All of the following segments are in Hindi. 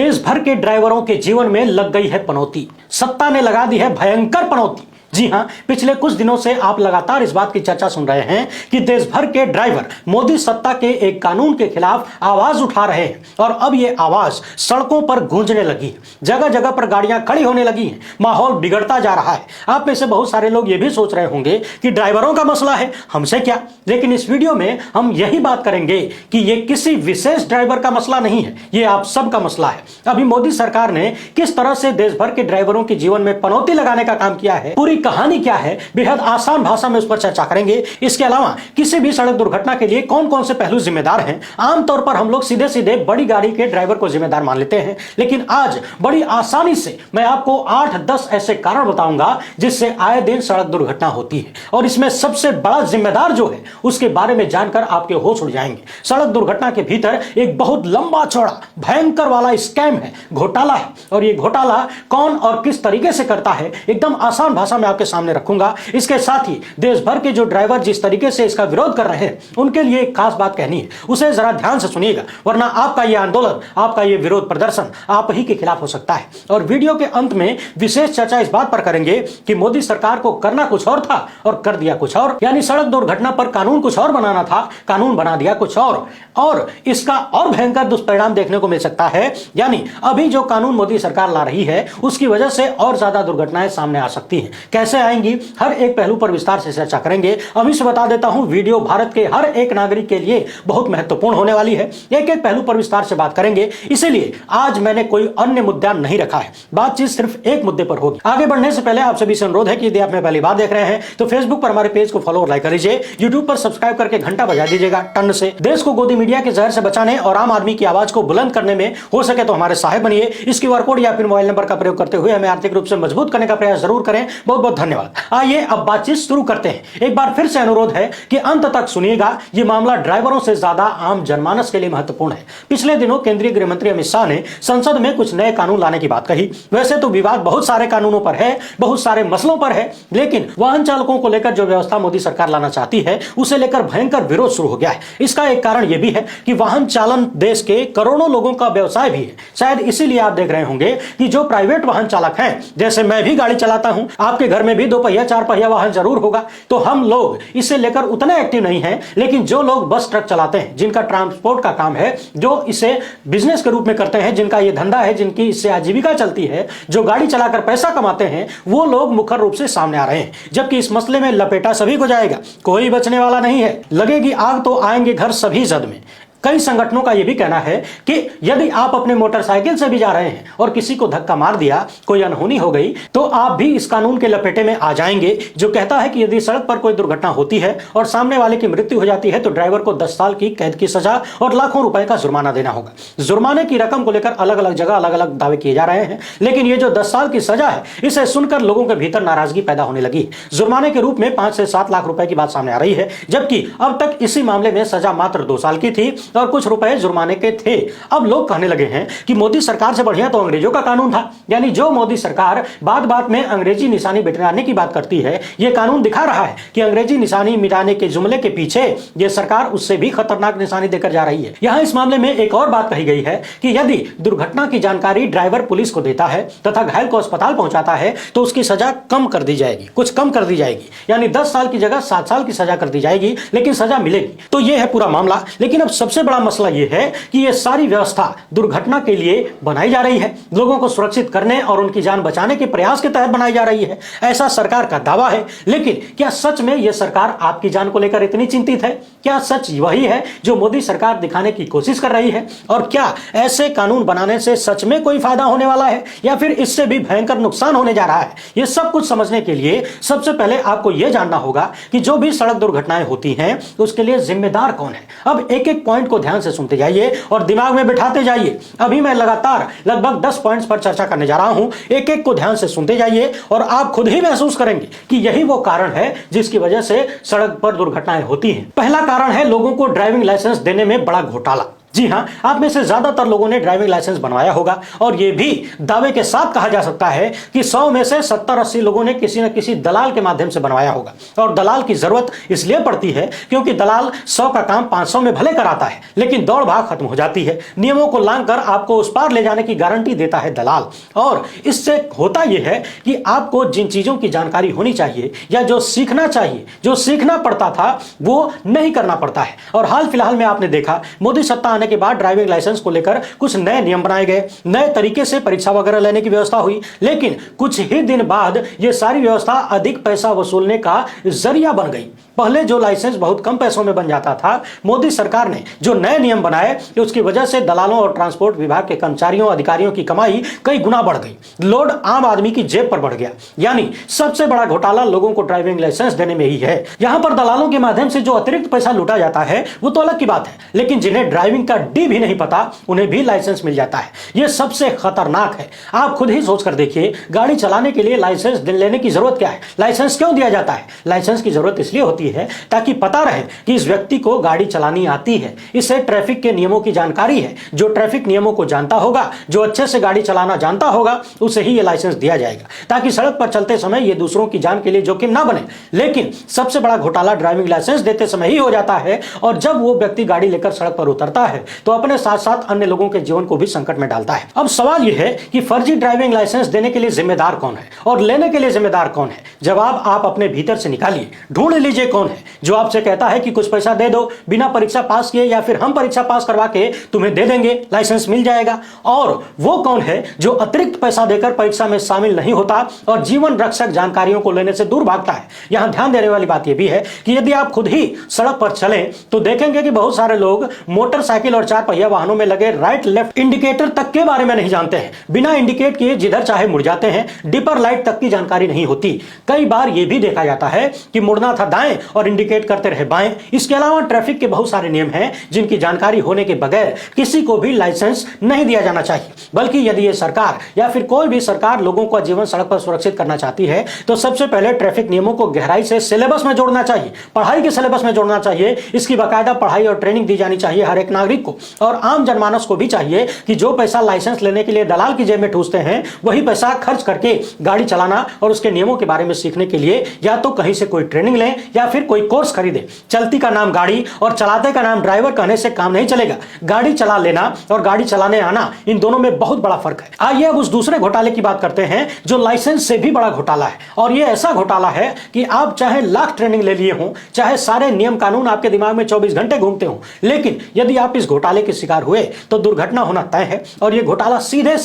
देश भर के ड्राइवरों के जीवन में लग गई है पनौती। सत्ता ने लगा दी है भयंकर पनौती। जी हां, पिछले कुछ दिनों से आप लगातार इस बात की चर्चा सुन रहे हैं कि देश भर के ड्राइवर मोदी सत्ता के एक कानून के खिलाफ आवाज उठा रहे हैं और अब ये आवाज सड़कों पर गूंजने लगी है। जगह जगह पर गाड़ियां खड़ी होने लगी हैं। माहौल बिगड़ता जा रहा है। आप में से बहुत सारे लोग ये भी सोच रहे होंगे कि ड्राइवरों का मसला है, हमसे क्या। लेकिन इस वीडियो में हम यही बात करेंगे कि ये किसी विशेष ड्राइवर का मसला नहीं है, ये आप सबका मसला है। अभी मोदी सरकार ने किस तरह से देश भर के ड्राइवरों के जीवन में पनौती लगाने का काम किया है, पूरी कहानी क्या है, बेहद आसान भाषा में उस पर चर्चा करेंगे। इसके अलावा किसी भी सड़क दुर्घटना के लिए कौन कौन से पहलू जिम्मेदार हैं। आमतौर पर हम लोग सीधे सीधे बड़ी गाड़ी के ड्राइवर को जिम्मेदार मान लेते हैं, लेकिन आज बड़ी आसानी से मैं आपको 8-10 ऐसे कारण बताऊंगा जिससे आए दिन सड़क दुर्घटना होती है और इसमें सबसे बड़ा जिम्मेदार जो है उसके बारे में जानकर आपके होश उड़ जाएंगे। सड़क दुर्घटना के भीतर एक बहुत लंबा चौड़ा भयंकर वाला स्कैम है, घोटाला है, और ये घोटाला कौन और किस तरीके से करता है एकदम आसान भाषा में आपके सामने रखूंगा। इसके साथ ही देश भर के जो ड्राइवर जिस तरीके से इसका विरोध कर रहे हैं उनके लिए एक खास बात कहनी है, उसे जरा ध्यान से सुनिएगा, वरना आपका यह आंदोलन, आपका यह विरोध प्रदर्शन आप ही के खिलाफ हो सकता है। और वीडियो के अंत में विशेष चर्चा इस बात पर करेंगे कि मोदी सरकार को करना कुछ और था और कर दिया कुछ और, यानी सड़क दुर्घटना पर कानून कुछ और बनाना था, कानून बना दिया कुछ और इसका और भयंकर दुष्परिणाम देखने को मिल सकता है। यानी अभी जो कानून मोदी सरकार ला रही है उसकी वजह से और ज्यादा दुर्घटनाएं सामने आ सकती हैं। कैसे आएंगी, हर एक पहलू पर विस्तार से चर्चा करेंगे। अभी से बता देता हूं, वीडियो भारत के हर एक नागरिक के लिए बहुत महत्वपूर्ण होने वाली है। एक एक पहलू पर विस्तार से बात करेंगे, इसीलिए आज मैंने कोई अन्य मुद्दा नहीं रखा है, बातचीत सिर्फ एक मुद्दे पर होगी। आगे बढ़ने से पहले आप सभी से अनुरोध है कि यदि आप मेरी पहली बार देख रहे हैं तो फेसबुक पर हमारे पेज को फॉलो और लाइक कर लीजिए, यूट्यूब पर सब्सक्राइब करके घंटा बजा दीजिएगा टन से। देश को गोदी मीडिया के जहर से बचाने और आम आदमी की आवाज को बुलंद करने में हो सके तो हमारे सहायक बनिए। इस क्यूआर कोड या फिर मोबाइल नंबर का प्रयोग करते हुए हमें आर्थिक रूप से मजबूत करने का प्रयास जरूर करें। बहुत बहुत धन्यवाद। आइए अब बातचीत शुरू करते हैं। एक बार फिर से अनुरोध है कि अंत तक सुनिएगा, यह मामला ड्राइवरों से ज्यादा आम जनमानस के लिए महत्वपूर्ण है। पिछले दिनों केंद्रीय गृह मंत्री अमित शाह ने संसद में कुछ नए कानून लाने की बात कही। वैसे तो विवाद बहुत सारे कानूनों पर है, बहुत सारे मसलों पर है, लेकिन वाहन चालकों को लेकर जो व्यवस्था मोदी सरकार लाना चाहती है उसे लेकर भयंकर विरोध शुरू हो गया है। इसका एक कारण यह भी है कि वाहन चालन देश के करोड़ों लोगों का व्यवसाय भी है। शायद इसीलिए आप देख रहे होंगे कि जो प्राइवेट वाहन चालक हैं, जैसे मैं भी गाड़ी चलाता हूं, आपके घर में भी 2 पहिया 4 पहिया वाहन जरूर होगा, तो हम लोग इसे लेकर उतने एक्टिव नहीं हैं। लेकिन जो लोग बस ट्रक चलाते हैं, जिनका ट्रांसपोर्ट का काम है, जो इसे बिजनेस के रूप में करते हैं, जिनका ये धंधा है, जिनकी इससे आजीविका चलती है, जो गाड़ी चलाकर पैसा कमाते हैं, वो लोग मुख्य रूप से सामने आ रहे हैं। जबकि इस मसले में लपेटा सभी को जाएगा, कोई बचने वाला नहीं है। लगेगी आग तो आएंगे घर सभी जद में। कई संगठनों का यह भी कहना है कि यदि आप अपने मोटरसाइकिल से भी जा रहे हैं और किसी को धक्का मार दिया, कोई अनहोनी हो गई, तो आप भी इस कानून के लपेटे में आ जाएंगे, जो कहता है कि यदि सड़क पर कोई दुर्घटना होती है और सामने वाले की मृत्यु हो जाती है तो ड्राइवर को 10 साल की कैद की सजा और लाखों रुपए का जुर्माना देना होगा। जुर्माने की रकम को लेकर अलग अलग जगह अलग अलग दावे किए जा रहे हैं, लेकिन ये जो 10 साल की सजा है, इसे सुनकर लोगों के भीतर नाराजगी पैदा होने लगी। जुर्माने के रूप में 5 से 7 लाख रुपए की बात सामने आ रही है, जबकि अब तक इसी मामले में सजा मात्र 2 साल की थी और कुछ रुपए जुर्माने के थे। अब लोग कहने लगे हैं कि मोदी सरकार से बढ़िया तो अंग्रेजों का कानून था। यानी जो मोदी सरकार बात बात में अंग्रेजी निशानी मिटाने की बात करती है, यह कानून दिखा रहा है कि अंग्रेजी निशानी मिटाने के जुमले के पीछे यह सरकार उससे भी खतरनाक निशानी देकर जा रही है। यहां इस मामले में एक और बात कही गई है कि यदि दुर्घटना की जानकारी ड्राइवर पुलिस को देता है तथा घायल को अस्पताल पहुंचाता है तो उसकी सजा कम कर दी जाएगी, कुछ कम कर दी जाएगी, यानी 10 साल की जगह 7 साल की सजा कर दी जाएगी, लेकिन सजा मिलेगी। तो यह है पूरा मामला। लेकिन अब सबसे बड़ा मसला यह है कि यह सारी व्यवस्था दुर्घटना के लिए बनाई जा रही है, लोगों को सुरक्षित करने और उनकी जान बचाने के प्रयास के तहत बनाई जा रही है, ऐसा सरकार का दावा है। लेकिन क्या सच में यह सरकार आपकी जान को लेकर इतनी चिंतित है? क्या सच वही है जो मोदी सरकार दिखाने की कोशिश कर रही है? और क्या ऐसे कानून बनाने से सच में कोई फायदा होने वाला है या फिर इससे भी भयंकर नुकसान होने जा रहा है? यह सब कुछ समझने के लिए सबसे पहले आपको यह जानना होगा कि जो भी सड़क दुर्घटनाएं होती हैं उसके लिए जिम्मेदार कौन है। अब एक एक पॉइंट को ध्यान से सुनते जाइए और दिमाग में बिठाते जाइए। अभी मैं लगातार लगभग 10 पॉइंट्स पर चर्चा करने जा रहा हूं, एक एक को ध्यान से सुनते जाइए और आप खुद ही महसूस करेंगे कि यही वो कारण है जिसकी वजह से सड़क पर दुर्घटनाएं होती हैं। पहला कारण है लोगों को ड्राइविंग लाइसेंस देने में बड़ा घोटाला। जी हां, आप में से ज्यादातर लोगों ने ड्राइविंग लाइसेंस बनवाया होगा और यह भी दावे के साथ कहा जा सकता है कि 100 में से 70-80 लोगों ने किसी न किसी दलाल के माध्यम से बनवाया होगा। और दलाल की जरूरत इसलिए पड़ती है क्योंकि दलाल 100 का काम 500 में भले कराता है, लेकिन दौड़ भाग खत्म हो जाती है। नियमों को लांघकर आपको उस पार ले जाने की गारंटी देता है दलाल। और इससे होता यह है कि आपको जिन चीजों की जानकारी होनी चाहिए या जो सीखना चाहिए, जो सीखना पड़ता था, वो नहीं करना पड़ता है। और हाल फिलहाल में आपने देखा, मोदी सत्ता आने के बाद ड्राइविंग लाइसेंस को लेकर कुछ नए नियम बनाए गए, नए तरीके से परीक्षा वगैरह लेने की व्यवस्था हुई, लेकिन कुछ ही दिन बाद यह सारी व्यवस्था अधिक पैसा वसूलने का जरिया बन गई। पहले जो लाइसेंस बहुत कम पैसों में बन जाता था, मोदी सरकार ने जो नए नियम बनाए कि उसकी वजह से दलालों और ट्रांसपोर्ट विभाग के कर्मचारियों अधिकारियों की कमाई कई गुना बढ़ गई, लोड आम आदमी की जेब पर बढ़ गया। यानी सबसे बड़ा घोटाला लोगों को ड्राइविंग लाइसेंस देने में ही है। यहां पर दलालों के माध्यम से जो अतिरिक्त पैसा लूटा जाता है वो तो अलग की बात है, लेकिन जिन्हें ड्राइविंग का डी भी नहीं पता उन्हें भी लाइसेंस मिल जाता है। यह सबसे खतरनाक है। आप खुद ही सोच कर देखिए, गाड़ी चलाने के लिए लाइसेंस लेने की जरूरत क्या है? लाइसेंस क्यों दिया जाता है? लाइसेंस की जरूरत इसलिए होती है ताकि पता रहे कि इस व्यक्ति को गाड़ी चलानी आती है, इसे ट्रैफिक के नियमों की जानकारी है। जो ट्रैफिक नियमों को जानता होगा, जो अच्छे से गाड़ी चलाना जानता होगा, उसे ही यह लाइसेंस दिया जाएगा, ताकि सड़क पर चलते समय यह दूसरों की जान के लिए जोखिम ना बने। लेकिन सबसे बड़ा घोटाला ड्राइविंग लाइसेंस देते समय ही हो जाता है, और जब वो व्यक्ति गाड़ी लेकर सड़क पर उतरता है तो अपने साथ साथ अन्य लोगों के जीवन को भी संकट में डालता है। अब सवाल यह है कि फर्जी ड्राइविंग लाइसेंस देने के लिए जिम्मेदार कौन है और लेने के लिए जिम्मेदार कौन है? जवाब आप अपने भीतर से निकालिए, ढूंढ लीजिए कौन है जो आपसे कहता है कि कुछ पैसा दे दो, बिना परीक्षा पास किए, या फिर हम परीक्षा पास करवा के तुम्हें दे देंगे, लाइसेंस मिल जाएगा। और वो कौन है जो अतिरिक्त पैसा देकर परीक्षा में शामिल नहीं होता और जीवन रक्षक जानकारियों को लेने से दूर भागता है? यहां ध्यान देने वाली बात यह भी है कि यदि आप खुद ही सड़क पर चलें तो देखेंगे कि बहुत सारे लोग मोटरसाइकिल और 4 पहिया वाहनों में लगे राइट लेफ्ट इंडिकेटर तक के बारे में नहीं जानते हैं। बिना इंडिकेट किए जिधर चाहे मुड़ जाते हैं, डिपर लाइट तक की जानकारी नहीं होती। कई बार यह भी देखा जाता है कि मुड़ना था दाएं और इंडिकेट करते रहे बाएं। इसके अलावा ट्रैफिक के बहुत सारे नियम हैं जिनकी जानकारी होने के बगैर किसी को भी लाइसेंस नहीं दिया जाना चाहिए। बल्कि यदि ये सरकार या फिर कोई भी सरकार लोगों का जीवन सड़क पर सुरक्षित करना चाहती है तो सबसे पहले ट्रैफिक नियमों को गहराई से सिलेबस में जोड़ना चाहिए, पढ़ाई के सिलेबस में जोड़ना चाहिए। इसकी बाकायदा पढ़ाई और ट्रेनिंग दी जानी चाहिए हर एक नागरिक को, और आम जनमानस को भी चाहिए कि जो पैसा लाइसेंस लेने के लिए दलाल की जेब में ठूसते हैं, वही पैसा खर्च करके गाड़ी चलाना और उसके नियमों के बारे में सीखने के लिए या तो कहीं से कोई ट्रेनिंग लें या फिर कोई कोर्स खरीदें। चलती का नाम गाड़ी और चलाते का नाम ड्राइवर कहने से काम नहीं चलेगा। गाड़ी चला लेना और गाड़ी चलाने आना, इन दोनों में बहुत बड़ा फर्क है। आइए अब उस दूसरे घोटाले की बात करते हैं जो लाइसेंस से भी बड़ा घोटाला है। और यह ऐसा घोटाला है कि आप चाहे लाख ट्रेनिंग ले लिए हों, चाहे सारे नियम कानून आपके दिमाग में 24 घंटे घूमते हों, लेकिन यदि आप इस घोटाले के शिकार हुए तो दुर्घटना होना तय है। और यह घोटाला सीधे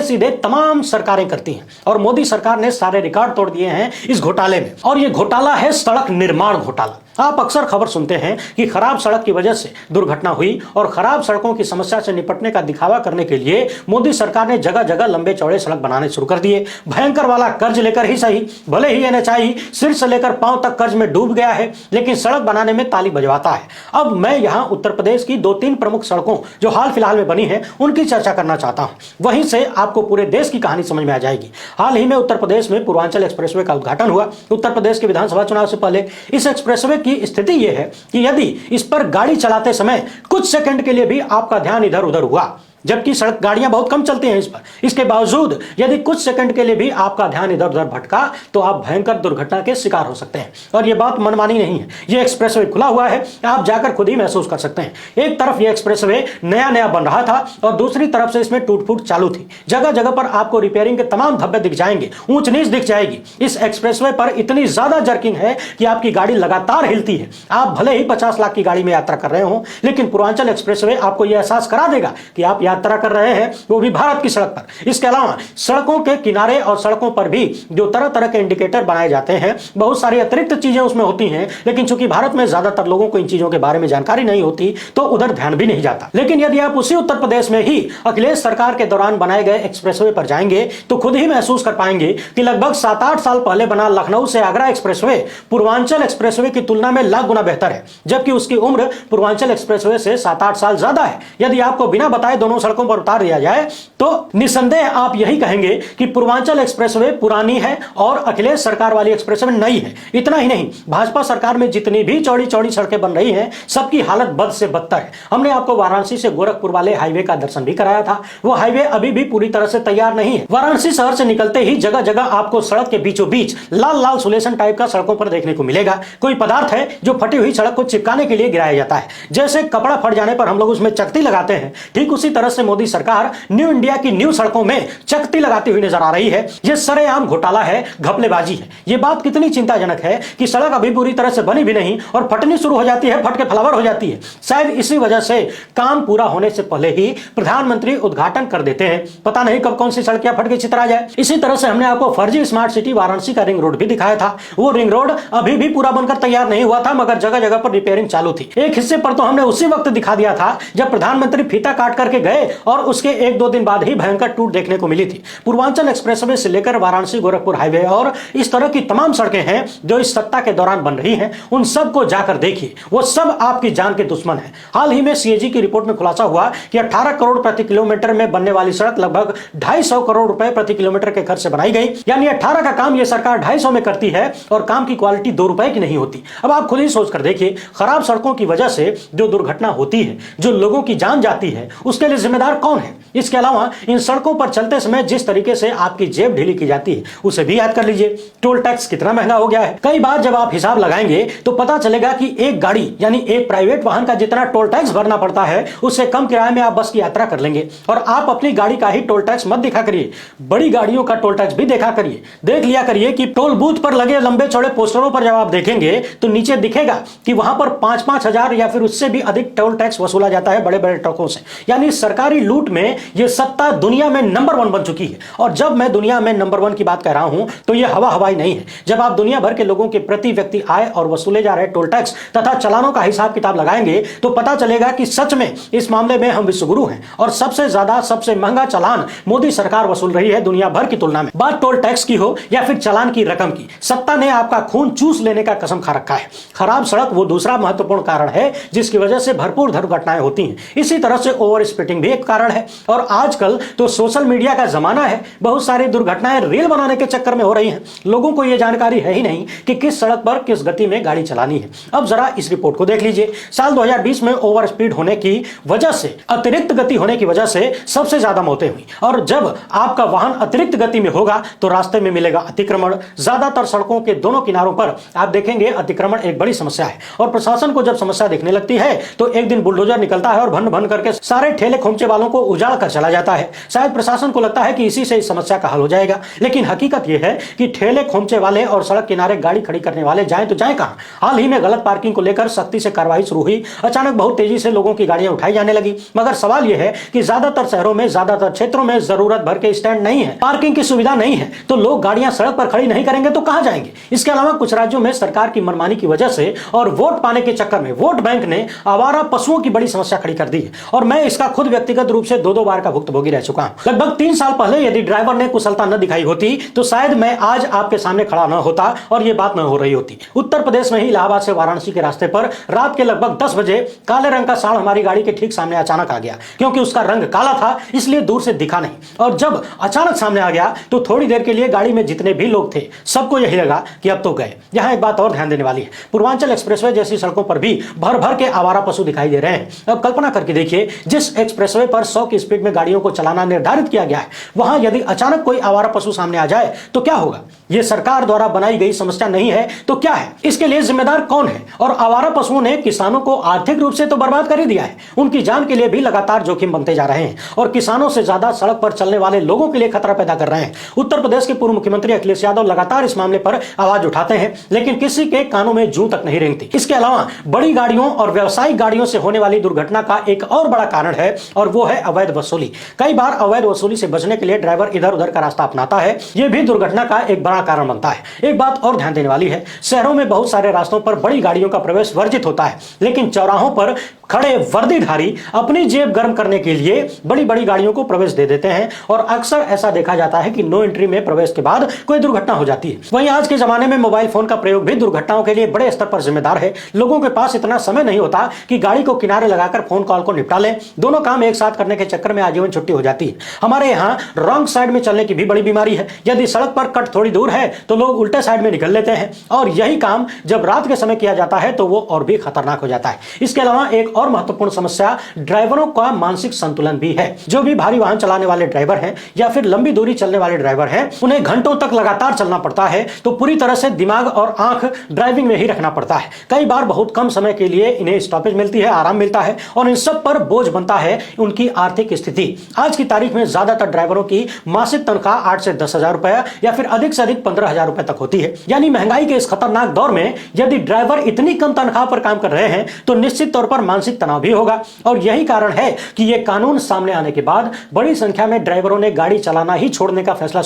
सीधे तमाम सरकारें करती हैं, और मोदी सरकार ने सारे रिकॉर्ड तोड़ दिए हैं इस घोटाले में। और यह घोटाला है सड़क निर्माण घोटाला। आप अक्सर खबर सुनते हैं कि खराब सड़क की वजह से दुर्घटना हुई, और खराब सड़कों की समस्या से निपटने का दिखावा करने के लिए मोदी सरकार ने जगह जगह लंबे चौड़े सड़क बनाने शुरू कर दिए। भयंकर वाला कर्ज लेकर ही सही, भले ही एनएचआई सिर से लेकर पांव तक कर्ज में डूब गया है, लेकिन सड़क बनाने में ताली बजवाता है। अब मैं यहां उत्तर प्रदेश की 2-3 प्रमुख सड़कों जो हाल फिलहाल में बनी है उनकी चर्चा करना चाहता हूं। वहीं से आपको पूरे देश की कहानी समझ में आ जाएगी। हाल ही में उत्तर प्रदेश में पूर्वांचल एक्सप्रेसवे का उद्घाटन हुआ। उत्तर प्रदेश के विधानसभा चुनाव से पहले इस एक्सप्रेसवे की स्थिति यह है कि यदि इस पर गाड़ी चलाते समय कुछ सेकंड के लिए भी आपका ध्यान इधर उधर हुआ, जबकि सड़क गाड़ियां बहुत कम चलती हैं इस पर, इसके बावजूद यदि कुछ सेकंड के लिए भी आपका ध्यान इधर उधर भटका तो आप भयंकर दुर्घटना के शिकार हो सकते हैं। और यह बात मनमानी नहीं है, यह एक्सप्रेसवे खुला हुआ है, आप जाकर खुद ही महसूस कर सकते हैं। एक तरफ यह एक्सप्रेसवे नया नया बन रहा था और दूसरी तरफ से इसमें टूट फूट चालू थी। जगह जगह पर आपको रिपेयरिंग के तमाम धब्बे दिख जाएंगे, ऊंच नीच दिख जाएगी। इस एक्सप्रेसवे पर इतनी ज्यादा जर्किंग है कि आपकी गाड़ी लगातार हिलती है। आप भले ही 50 लाख की गाड़ी में यात्रा कर रहे हो, लेकिन पूर्वांचल एक्सप्रेसवे आपको यह एहसास करा देगा कि आप यात्रा कर रहे हैं, वो भी भारत की सड़क पर। इसके अलावा सड़कों के किनारे और सड़कों पर भी जो तरह तरह के इंडिकेटर बनाए जाते हैं, बहुत सारी अतिरिक्त चीजें उसमें होती हैं, लेकिन चूंकि भारत में ज्यादातर लोगों को इन चीजों के बारे में जानकारी नहीं होती तो उधर ध्यान भी नहीं जाता। लेकिन यदि आप उसी उत्तर प्रदेश में ही अखिलेश सरकार के दौरान बनाए गए एक्सप्रेसवे पर जाएंगे तो खुद ही महसूस कर पाएंगे कि लगभग 7-8 साल पहले बना लखनऊ से आगरा एक्सप्रेसवे पूर्वांचल एक्सप्रेसवे की तुलना में लाख गुना बेहतर है, जबकि उसकी उम्र पूर्वांचल एक्सप्रेसवे से 7-8 साल ज्यादा है। यदि आपको बिना बताए दोनों सड़कों पर उतार दिया जाए तो निसंदेह आप यही कहेंगे कि पूर्वांचल एक्सप्रेसवे पुरानी है और अखिलेश सरकार वाली एक्सप्रेसवे नई है। इतना ही नहीं, भाजपा सरकार में जितनी भी चौड़ी चौड़ी सड़कें बन रही हैं, सबकी हालत बद से बदतर है। हमने आपको वाराणसी से गोरखपुर वाले हाईवे का दर्शन भी कराया था। वो हाईवे अभी भी पूरी तरह से तैयार नहीं है। वाराणसी शहर से निकलते ही जगह जगह आपको सड़क के बीचों बीच लाल लाल सुलेशन टाइप का सड़कों पर देखने को मिलेगा। कोई पदार्थ है जो फटी हुई सड़क को चिपकाने के लिए गिराया जाता है। जैसे कपड़ा फट जाने पर हम लोग उसमें चकती लगाते हैं, ठीक उसी तरह से मोदी सरकार न्यू इंडिया की न्यू सड़कों में चकती लगाती हुई नजर आ रही है। यह सरेआम घोटाला है, घपलेबाजी है। यह बात कितनी चिंताजनक है कि सड़क अभी पूरी तरह से बनी भी नहीं और फटनी शुरू हो जाती है, फट के फ्लावर हो जाती है। शायद इसी वजह से काम पूरा होने से पहले ही प्रधानमंत्री उद्घाटन कर देते हैं। पता नहीं कब कौन सी सड़क फट के चित्रा जाए। इसी तरह से हमने आपको फर्जी स्मार्ट सिटी वाराणसी का रिंग रोड भी दिखाया था। वो रिंग रोड अभी भी पूरा बनकर तैयार नहीं हुआ था, मगर जगह जगह पर रिपेयरिंग चालू थी। एक हिस्से पर तो हमने उसी वक्त दिखा दिया था जब प्रधानमंत्री फीता काट करके गए और उसके 1-2 दिन बाद ही भयंकर टूट देखने को मिली थी। पूर्वांचल एक्सप्रेसवे से लेकर वाराणसी गोरखपुर हाईवे और इस तरह की तमाम सड़कें हैं जो इस सत्ता के दौरान बन रही हैं, उन सब को जाकर देखिए। वो सब आपकी जान के दुश्मन है। हाल ही में सीएजी की रिपोर्ट में खुलासा हुआ कि 18 करोड़ प्रति किलोमीटर में बनने वाली सड़क लगभग 250 करोड़ रुपए प्रति किलोमीटर के खर्च से बनाई गई। यानी 18 का काम यह सरकार 250 में करती है और काम की क्वालिटी 2 रुपए की नहीं होती। अब आप खुद ही सोच कर देखिए, खराब सड़कों की वजह से जो दुर्घटना होती है, जो लोगों की जान जाती है, उसके लिए जिम्मेदार कौन है? इसके अलावा इन सड़कों पर चलते समय जिस तरीके से आपकी जेब ढीली की जाती है, उसे भी याद कर लीजिए। टोल टैक्स कितना महंगा हो गया है। कई बार जब आप हिसाब लगाएंगे तो पता चलेगा कि एक गाड़ी यानी एक प्राइवेट वाहन का जितना टोल टैक्स भरना पड़ता है, उससे कम किराए में आप बस की यात्रा कर लेंगे। और आप अपनी गाड़ी का ही टोल टैक्स मत दिखा करिए, बड़ी गाड़ियों का टोल टैक्स भी देखा करिए। देख लिया करिए कि टोल बूथ पर लगे लंबे चौड़े पोस्टरों पर जब आप देखेंगे तो नीचे दिखेगा कि वहां पर 5-5 हजार या फिर उससे भी अधिक टोल टैक्स वसूला जाता है बड़े बड़े ट्रकों से। यानी सरकारी लूट में यह सत्ता दुनिया में नंबर 1 बन चुकी है। और जब मैं दुनिया में नंबर 1 की बात कर रहा हूं तो यह हवाई नहीं है। जब आप दुनिया भर के लोगों के प्रति व्यक्ति आय और वसूले जा रहे टोल टैक्स तथा चालानों का हिसाब किताब लगाएंगे तो पता चलेगा कि सच में इस मामले में हम विश्वगुरु हैं और सबसे ज्यादा सबसे महंगा चालान मोदी सरकार वसूल रही है दुनिया भर की तुलना में। बात टोल टैक्स की हो या फिर चालान की रकम की, सत्ता ने आपका खून चूस लेने का कसम खा रखा है। खराब सड़क वो दूसरा महत्वपूर्ण कारण है जिसकी वजह से भरपूर दुर्घटनाएं होती हैं। इसी तरह से ओवर स्पीडिंग भी एक कारण है। और आजकल तो सोशल मीडिया का जमाना है, बहुत सारी दुर्घटनाएं रील बनाने के चक्कर में हो रही हैं। लोगों को यह जानकारी है ही नहीं कि किस सड़क पर किस गति में गाड़ी चलानी है। अब जरा इस रिपोर्ट को देख लीजिए। साल 2020 में ओवर स्पीड होने की वजह से, अतिरिक्त गति होने की वजह से सबसे ज्यादा मौतें हुई। और जब आपका वाहन अतिरिक्त गति में होगा तो रास्ते में मिलेगा अतिक्रमण। ज्यादातर सड़कों के दोनों किनारों पर आप देखेंगे अतिक्रमण एक बड़ी समस्या है। और प्रशासन को जब समस्या दिखने लगती है तो एक दिन बुलडोजर निकलता है और भन भन करके सारे ठेले खोमचे वालों को उजाड़ कर चला जाता है। शायद प्रशासन को लगता है कि इसी से इस समस्या का हल हो जाएगा, लेकिन हकीकत यह है कि ठेले खोमचे वाले और सड़क किनारे गाड़ी खड़ी करने वाले जाएं तो जाएं कहां। हाल ही में गलत पार्किंग को लेकर सख्ती से कार्रवाई शुरू हुई। अचानक बहुत तेजी से लोगों की गाड़ियां उठाई जाने लगी। मगर सवाल यह है कि ज्यादातर शहरों में, ज्यादातर क्षेत्रों में जरूरत भर के स्टैंड नहीं है, पार्किंग की सुविधा नहीं है, तो लोग गाड़ियां सड़क पर खड़ी नहीं करेंगे तो कहां जाएंगे। इसके अलावा कुछ राज्यों में सरकार की मनमानी की वजह से और वोट पाने के चक्कर में वोट बैंक ने आवारा पशुओं की बड़ी समस्या खड़ी कर दी है। और मैं इसका खुद व्यक्तिगत रूप से 2-2 बार का भुक्तभोगी रह चुका हूं। लगभग 3 साल पहले यदि ड्राइवर ने कुशलता न दिखाई होती तो शायद मैं आज आपके सामने खड़ा न होता और यह बात न हो रही होती। उत्तर प्रदेश में ही इलाहाबाद से वाराणसी के रास्ते पर रात के लगभग 10 बजे काले रंग का सांड हमारी गाड़ी के ठीक सामने अचानक आ गया। क्योंकि उसका रंग काला था इसलिए दूर से दिखा नहीं, और जब अचानक सामने आ गया तो थोड़ी देर के लिए गाड़ी में जितने भी लोग थे सबको यही लगा कि अब तो गए। यहां एक बात और ध्यान देने वाली है, पूर्वांचल एक्सप्रेसवे जैसी सड़कों पर भी भर भर के आवारा पशु दिखाई दे रहे हैं। अब कल्पना करके देखिए, जिस एक्सप्रेसवे पर 100 की स्पीड में गाड़ियों को चलाना निर्धारित किया गया है, वहां यदि अचानक कोई आवारा पशु सामने आ जाए तो क्या होगा। यह सरकार द्वारा बनाई गई समस्या नहीं है तो क्या है? इसके लिए जिम्मेदार कौन है? और आवारा पशुओं ने किसानों को आर्थिक रूप से तो बर्बाद कर ही दिया है, उनकी जान के लिए भी लगातार जोखिम बनते जा रहे हैं और किसानों से ज्यादा सड़क पर चलने वाले लोगों के लिए खतरा पैदा कर रहे हैं। उत्तर प्रदेश के पूर्व मुख्यमंत्री अखिलेश यादव लगातार इस मामले पर आवाज उठाते हैं, लेकिन किसी के कानों में जूं तक नहीं रेंगती। इसके अलावा बड़ी गाड़ियों और व्यावसायिक गाड़ियों से होने वाली दुर्घटना का एक और बड़ा कारण है और वो है अवैध वसूली। कई बार अवैध वसूली से बचने के लिए ड्राइवर इधर उधर का रास्ता अपनाता है, यह भी दुर्घटना का एक बड़ा कारण बनता है। एक बात और ध्यान देने वाली है, शहरों में बहुत सारे रास्तों पर बड़ी गाड़ियों का प्रवेश वर्जित होता है, लेकिन चौराहों पर खड़े वर्दीधारी अपनी जेब गर्म करने के लिए बड़ी बड़ी गाड़ियों को प्रवेश दे देते हैं और अक्सर ऐसा देखा जाता है कि नो एंट्री में प्रवेश के बाद कोई दुर्घटना हो जाती है। वहीं आज के जमाने में मोबाइल फोन का प्रयोग भी दुर्घटनाओं के लिए बड़े स्तर पर जिम्मेदार है। लोगों के पास इतना समय नहीं होता कि गाड़ी को किनारे लगाकर फोन कॉल को निपटा लें। दोनों काम एक साथ करने के चक्कर में आजीवन छुट्टी हो जाती है। हमारे यहाँ रॉन्ग साइड में चलने की भी बड़ी बीमारी है। यदि सड़क पर कट थोड़ी दूर है तो लोग उल्टे साइड में निकल लेते हैं, और यही काम जब रात के समय किया जाता है तो वो और भी खतरनाक हो जाता है। इसके अलावा एक और महत्वपूर्ण समस्या ड्राइवरों का मानसिक संतुलन भी है। जो भी भारी वाहन चलाने वाले ड्राइवर हैं या फिर लंबी दूरी चलने वाले ड्राइवर हैं, उन्हें घंटों तक लगातार चलना पड़ता है, तो पूरी तरह से दिमाग और आंख ड्राइविंग में ही रखना पड़ता है। कई बार बहुत कम समय के लिए इन्हें स्टॉपेज मिलती है, आराम मिलता है, और इन सब पर बोझ बनता है उनकी आर्थिक स्थिति। आज की तारीख में ज्यादातर ड्राइवरों की मासिक तनख्वाह 8 से 10 हजार रुपए या फिर अधिक से अधिक 15 हजार रुपए तक होती है। यानी महंगाई के इस खतरनाक दौर में यदि ड्राइवर इतनी कम तनख्वाह पर काम कर रहे हैं तो निश्चित तौर पर मानसिक तनाव भी होगा। और यही कारण है कि यह कानून सामने आने के बाद बड़ी संख्या में ड्राइवरों ने गाड़ी चलाना ही छोड़ने का फैसला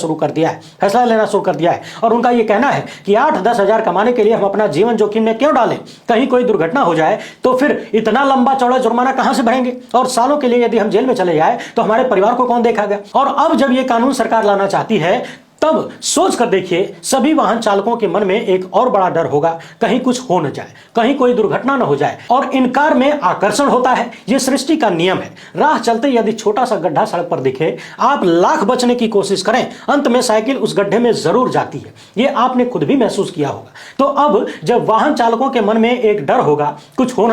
लेना शुरू कर दिया है। और उनका यह कहना है कि 8-10 हजार कमाने के लिए हम अपना जीवन जोखिम में क्यों डालें? कहीं कोई दुर्घटना हो जाए तो फिर इतना लंबा चौड़ा जुर्माना कहां से भरेंगे? और सालों के लिए यदि हम जेल में चले जाए तो हमारे परिवार को कौन देखेगा? और अब जब यह कानून सरकार लाना चाहती है, तब सोच कर देखिए, सभी वाहन चालकों के मन में एक और बड़ा डर होगा, कहीं कुछ हो न जाए, कहीं कोई दुर्घटना न हो जाए। और इनकार में आकर्षण होता है, यह सृष्टि का नियम है। राह चलते यदि छोटा सा गड्ढा सड़क पर दिखे, आप लाख बचने की कोशिश करें, अंत में साइकिल उस गड्ढे में जरूर जाती है। यह आपने खुद भी महसूस किया होगा। तो अब जब वाहन चालकों के मन में एक डर होगा, कुछ हो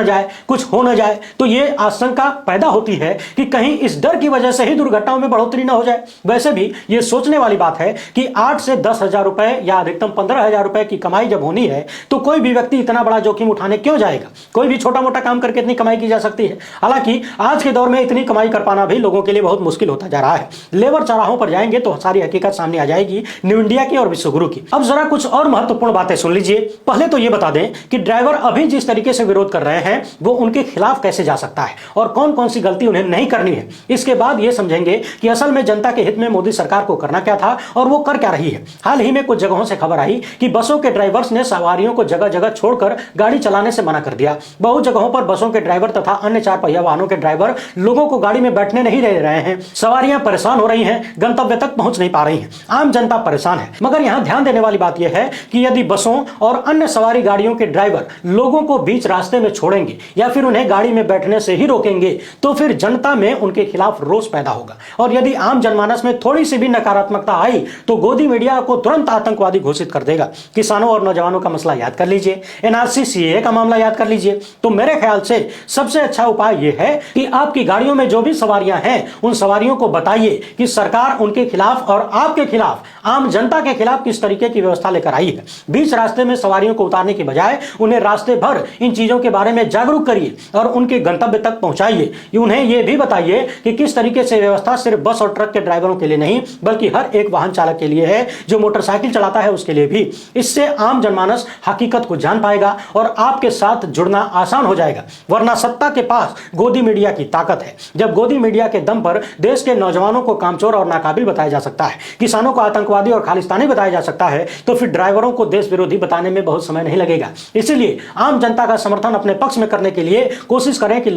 न जाए, तो यह आशंका पैदा होती है कि कहीं इस डर की वजह से ही दुर्घटनाओं में बढ़ोतरी न हो जाए। वैसे भी यह सोचने वाली बात है कि 8 से 10 हजार रुपए या अधिकतम 15 हजार रुपए की कमाई जब होनी है तो कोई भी व्यक्ति इतना बड़ा जोखिम उठाने क्यों जाएगा? कोई भी छोटा मोटा काम करके इतनी कमाई की जा सकती है। हालांकि आज के दौर में इतनी कमाई कर पाना भी लोगों के लिए बहुत मुश्किल होता जा रहा है। लेबर चौराहों पर जाएंगे तो सारी हकीकत सामने आ जाएगी, न्यू इंडिया की और विश्वगुरु की। अब जरा कुछ और महत्वपूर्ण बातें सुन लीजिए। पहले तो यह बता दें कि ड्राइवर अभी जिस तरीके से विरोध कर रहे हैं वो उनके खिलाफ कैसे जा सकता है और कौन कौन सी गलती उन्हें नहीं करनी है। इसके बाद यह समझेंगे कि असल में जनता के हित में मोदी सरकार को करना क्या था और वो कर क्या रही है। हाल ही में कुछ जगहों से खबर आई कि बसों के ड्राइवर्स ने सवारियों को जगह जगह छोड़कर गाड़ी चलाने से मना कर दिया। बहुत जगहों पर बसों के ड्राइवर तथा अन्य 4 पहिया वाहनों के ड्राइवर लोगों को गाड़ी में बैठने नहीं दे रहे हैं। सवारियां परेशान हो रही हैं, गंतव्य तक पहुंच नहीं पा रही हैं, आम जनता परेशान है। मगर यहां ध्यान देने वाली बात यह है कि यदि बसों और अन्य सवारी गाड़ियों के ड्राइवर लोगों को बीच रास्ते में छोड़ेंगे या फिर उन्हें गाड़ी में बैठने से ही रोकेंगे तो फिर जनता में उनके खिलाफ रोष पैदा होगा। और यदि आम जनमानस में थोड़ी सी भी नकारात्मकता आई तो गोदी मीडिया को तुरंत आतंकवादी घोषित कर देगा। किसानों और नौजवानों का मसला याद कर लीजिए, एनआरसी सीएए का मामला याद कर लीजिए। तो मेरे ख्याल से सबसे अच्छा उपाय यह है कि आपकी गाड़ियों में जो भी सवारियां हैं उन सवारियों को बताइए कि सरकार उनके खिलाफ और आपके खिलाफ, आम जनता के खिलाफ किस तरीके की व्यवस्था लेकर आई है। बीच रास्ते में सवारियों को उतारने की बजाय उन्हें रास्ते भर इन चीजों के बारे में जागरूक करिए और उनके गंतव्य तक पहुंचाइए। उन्हें यह भी बताइए कि किस तरीके से व्यवस्था सिर्फ बस और ट्रक के ड्राइवरों के लिए नहीं बल्कि हर एक वाहन चालक के लिए है, जो मोटरसाइकिल चलाता है उसके लिए भी। इससे आम जनमानस हकीकत को जान पाएगा और आपके साथ जुड़ना आसान हो जाएगा। वरना सत्ता के पास गोदी मीडिया की ताकत है। जब गोदी मीडिया के दम पर देश के नौजवानों को कामचोर और नाकाबिल बताया जा सकता है, किसानों को आतंकवादी और खालिस्तानी बताया जा सकता है, तो फिर ड्राइवरों को देश विरोधी बताने में बहुत समय नहीं लगेगा। इसलिए आम जनता का समर्थन अपने पक्ष में करने के लिए कोशिश करें कि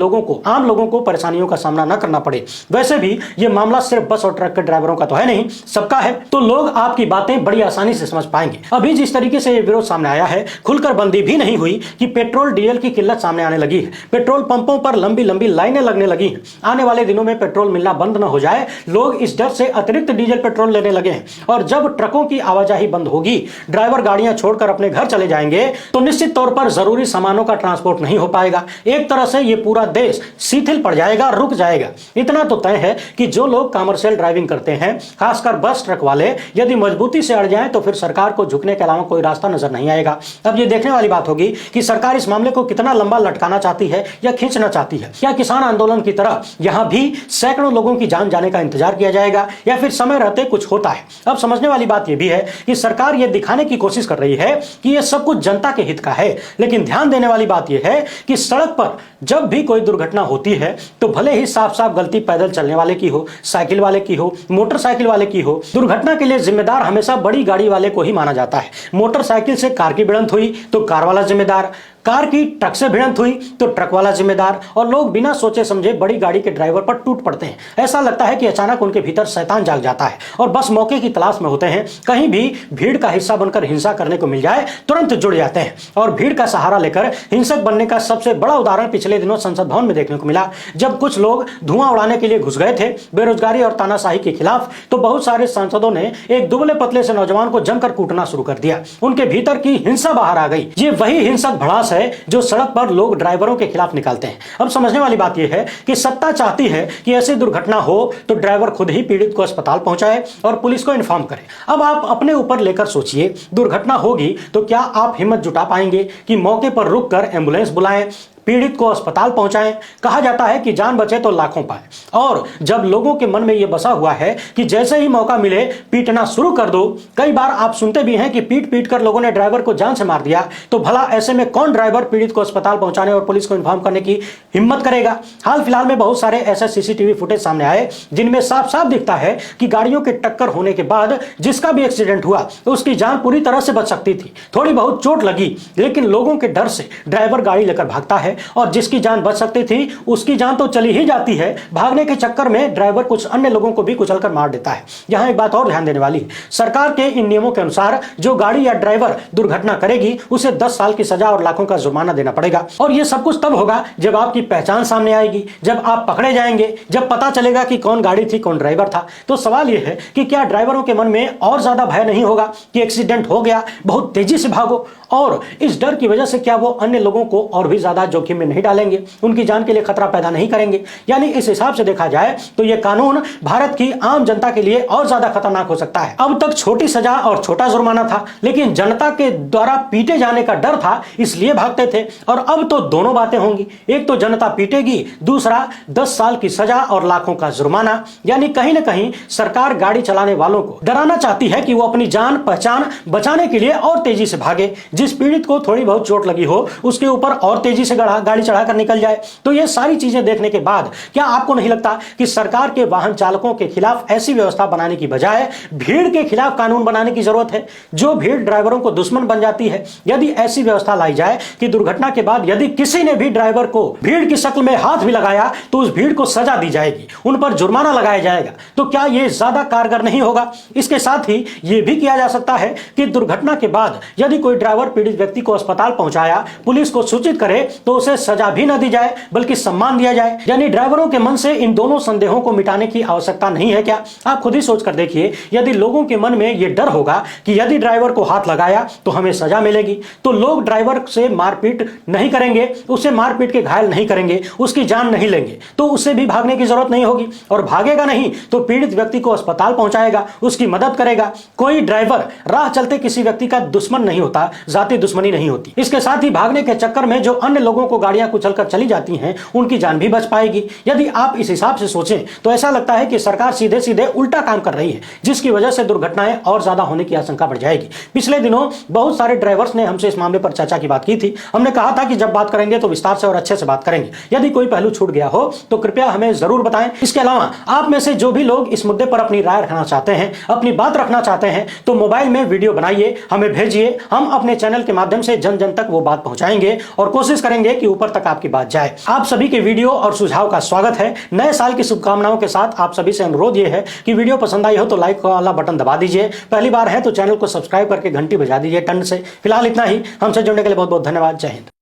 आम लोगों को परेशानियों का सामना न करना पड़े। वैसे भी यह मामला सिर्फ बस और ट्रक के ड्राइवरों का तो है नहीं, सबका है। तो लोग आपकी बातें बड़ी आसानी से समझ पाएंगे। अभी जिस तरीके से यह विरोध सामने आया है, खुलकर बंदी भी नहीं हुई कि पेट्रोल डीजल की किल्लत सामने आने लगी है। पेट्रोल पंपों पर लंबी लंबी लाइनें लगने लगी हैं। आने वाले दिनों में पेट्रोल मिलना बंद न हो जाए, लोग इस डर से अतिरिक्त डीजल पेट्रोल लेने लगे हैं। और जब ट्रकों की आवाजाही बंद होगी, ड्राइवर गाड़ियां छोड़कर अपने घर चले जाएंगे, तो निश्चित तौर पर जरूरी सामानों का ट्रांसपोर्ट नहीं हो पाएगा। एक तरह से यह पूरा देश शिथिल पड़ जाएगा, रुक जाएगा। इतना तो तय है कि जो लोग कमर्शियल ड्राइविंग करते हैं, खासकर बस ट्रक वाले, यदि मजबूती से अड़ जाएं तो फिर सरकार को झुकने के अलावा कोई रास्ता नजर नहीं आएगा। अब ये देखने वाली बात होगी कि सरकार इस मामले को कितना लंबा लटकाना चाहती है या खींचना चाहती है। क्या किसान आंदोलन की तरह यहां भी सैकड़ों लोगों की जान जाने का इंतजार किया जाएगा या फिर समय रहते कुछ होता है। अब समझने वाली बात यह भी है कि सरकार यह दिखाने की कोशिश कर रही है कि यह सब कुछ जनता के हित का है, लेकिन ध्यान देने वाली बात यह है कि सड़क पर जब भी कोई दुर्घटना होती है तो भले ही साफ साफ गलती पैदल चलने वाले की हो, साइकिल वाले की हो, मोटरसाइकिल वाले की हो, दुर्घटना के लिए जिम्मेदार हमेशा बड़ी गाड़ी वाले को ही माना जाता है। मोटरसाइकिल से कार की भिड़ंत हुई तो कार वाला जिम्मेदार, कार की ट्रक से भिड़ंत हुई तो ट्रक वाला जिम्मेदार, और लोग बिना सोचे समझे बड़ी गाड़ी के ड्राइवर पर टूट पड़ते हैं। ऐसा लगता है कि अचानक उनके भीतर शैतान जाग जाता है और बस मौके की तलाश में होते हैं। कहीं भी भीड़ का हिस्सा बनकर हिंसा करने को मिल जाए तुरंत जुड़ जाते हैं, और भीड़ का सहारा लेकर हिंसक बनने का सबसे बड़ा उदाहरण पिछले दिनों संसद भवन में देखने को मिला। जब कुछ लोग धुआं उड़ाने के लिए घुस गए थे बेरोजगारी और तानाशाही के खिलाफ, तो बहुत सारे सांसदों ने एक दुबले पतले से नौजवान को जमकर कूटना शुरू कर दिया। उनके भीतर की हिंसा बाहर आ गई। ये वही हिंसक भड़ास है जो सड़क पर लोग ड्राइवरों के खिलाफ निकालते हैं। अब समझने वाली बात यह है कि सत्ता चाहती है कि ऐसी दुर्घटना हो तो ड्राइवर खुद ही पीड़ित को अस्पताल पहुंचाए और पुलिस को इन्फॉर्म करे। अब आप अपने ऊपर लेकर सोचिए, दुर्घटना होगी तो क्या आप हिम्मत जुटा पाएंगे कि मौके पर रुककर एम्बुलेंस बुलाएं, पीड़ित को अस्पताल पहुंचाएं? कहा जाता है कि जान बचे तो लाखों पाए, और जब लोगों के मन में यह बसा हुआ है कि जैसे ही मौका मिले पीटना शुरू कर दो। कई बार आप सुनते भी हैं कि पीट पीट कर लोगों ने ड्राइवर को जान से मार दिया, तो भला ऐसे में कौन ड्राइवर पीड़ित को अस्पताल पहुंचाने और पुलिस को इन्फॉर्म करने की हिम्मत करेगा? हाल फिलहाल में बहुत सारे ऐसे सीसीटीवी फुटेज सामने आए जिनमें साफ साफ दिखता है कि गाड़ियों के टक्कर होने के बाद जिसका भी एक्सीडेंट हुआ तो उसकी जान पूरी तरह से बच सकती थी। थोड़ी बहुत चोट लगी, लेकिन लोगों के डर से ड्राइवर गाड़ी लेकर भागता है, और जिसकी जान बच सकती थी उसकी जान तो चली ही जाती है। भागने के चक्कर में ड्राइवर कुछ अन्य लोगों को भी कुचलकर मार देता है। यहां एक बात और ध्यान देने वाली है, सरकार के इन नियमों के अनुसार जो गाड़ी या ड्राइवर दुर्घटना करेगी उसे 10 साल की सजा और लाखों का जुर्माना देना पड़ेगा। और यह सब कुछ तब होगा जब आपकी पहचान सामने आएगी, जब आप पकड़े जाएंगे, जब पता चलेगा कि कौन गाड़ी थी, कौन ड्राइवर था। तो सवाल यह है कि क्या ड्राइवरों के मन में और ज्यादा भय नहीं होगा कि एक्सीडेंट हो गया, बहुत तेजी से भागो, और इस डर की वजह से क्या वो अन्य लोगों को और भी ज्यादा जोखिम में नहीं डालेंगे, उनकी जान के लिए खतरा पैदा नहीं करेंगे? यानी इस हिसाब से देखा जाए तो यह कानून भारत की आम जनता के लिए और ज्यादा खतरनाक हो सकता है। अब तक छोटी सजा और छोटा जुर्माना था, लेकिन जनता के द्वारा पीटे जाने का डर था इसलिए भागते थे, और अब तो दोनों बातें होंगी। एक तो जनता पीटेगी, दूसरा 10 साल की सजा और लाखों का जुर्माना। यानी कहीं ना कहीं सरकार गाड़ी चलाने वालों को डराना चाहती है कि वो अपनी जान पहचान बचाने के लिए और तेजी से भागे। जिस पीड़ित को थोड़ी बहुत चोट लगी हो उसके ऊपर और तेजी से गाड़ी चढ़ाकर निकल जाए। तो ये सारी चीजें देखने के बाद क्या आपको नहीं लगता कि सरकार के वाहन चालकों के खिलाफ ऐसी व्यवस्था बनाने की बजाय भीड़ के खिलाफ कानून बनाने की जरूरत है? जो भीड़ ड्राइवरों को दुश्मन बन जाती है, यदि ऐसी व्यवस्था लाई जाए कि दुर्घटना के बाद यदि किसी ने भी ड्राइवर को भीड़ की शक्ल में हाथ भी लगाया तो उस भीड़ को सजा दी जाएगी, उन पर जुर्माना लगाया जाएगा, तो क्या यह ज्यादा कारगर नहीं होगा? इसके साथ ही यह भी किया जा सकता है कि दुर्घटना के बाद यदि कोई ड्राइवर पीड़ित व्यक्ति को अस्पताल पहुंचाया, पुलिस को सूचित करे तो उसे सजा भी न दी जाए बल्कि सम्मान दिया जाए। यानी ड्राइवरों के मन से इन दोनों संदेहों को मिटाने की आवश्यकता नहीं है क्या? आप खुद ही सोच कर देखिए, यदि लोगों के मन में यह डर होगा कि यदि ड्राइवर को हाथ लगाया तो हमें सजा मिलेगी, तो लोग ड्राइवर से मारपीट नहीं करेंगे, उसे मारपीट के घायल नहीं करेंगे, उसकी जान नहीं लेंगे, तो उससे भी भागने की जरूरत नहीं होगी। और भागेगा नहीं तो पीड़ित व्यक्ति को अस्पताल पहुंचाएगा, उसकी मदद करेगा। कोई ड्राइवर राह चलते किसी व्यक्ति का दुश्मन नहीं होता, जाति दुश्मनी नहीं होती। इसके साथ ही भागने के चक्कर में जो अन्य लोगों को गाड़ियां कुचलकर चली जाती हैं उनकी जान भी बच पाएगी। यदि आप इस हिसाब से सोचें तो ऐसा लगता है कि सरकार सीधे सीधे उल्टा काम कर रही है, जिसकी वजह से दुर्घटनाएं और ज्यादा होने की आशंका बढ़ जाएगी। पिछले दिनों बहुत सारे ड्राइवर्स ने हमसे इस मामले पर चर्चा की बात की थी। हमने कहा था कि जब बात करेंगे तो विस्तार से और अच्छे से बात करेंगे। यदि कोई पहलू छूट गया हो तो कृपया हमें जरूर बताएं। इसके अलावा आप में से जो भी लोग इस मुद्दे पर अपनी राय रखना चाहते हैं, अपनी बात रखना चाहते हैं, तो मोबाइल में वीडियो बनाइए, हमें भेजिए। हम अपने चैनल के माध्यम से जन जन तक वो बात पहुंचाएंगे और कोशिश करेंगे कि ऊपर तक आपकी बात जाए। आप सभी के वीडियो और सुझाव का स्वागत है। नए साल की शुभकामनाओं के साथ आप सभी से अनुरोध यह है कि वीडियो पसंद आई हो तो लाइक वाला बटन दबा दीजिए। पहली बार है तो चैनल को सब्सक्राइब करके घंटी बजा दीजिए टन से। फिलहाल इतना ही। हमसे जुड़ने के लिए बहुत बहुत धन्यवाद। जय हिंद।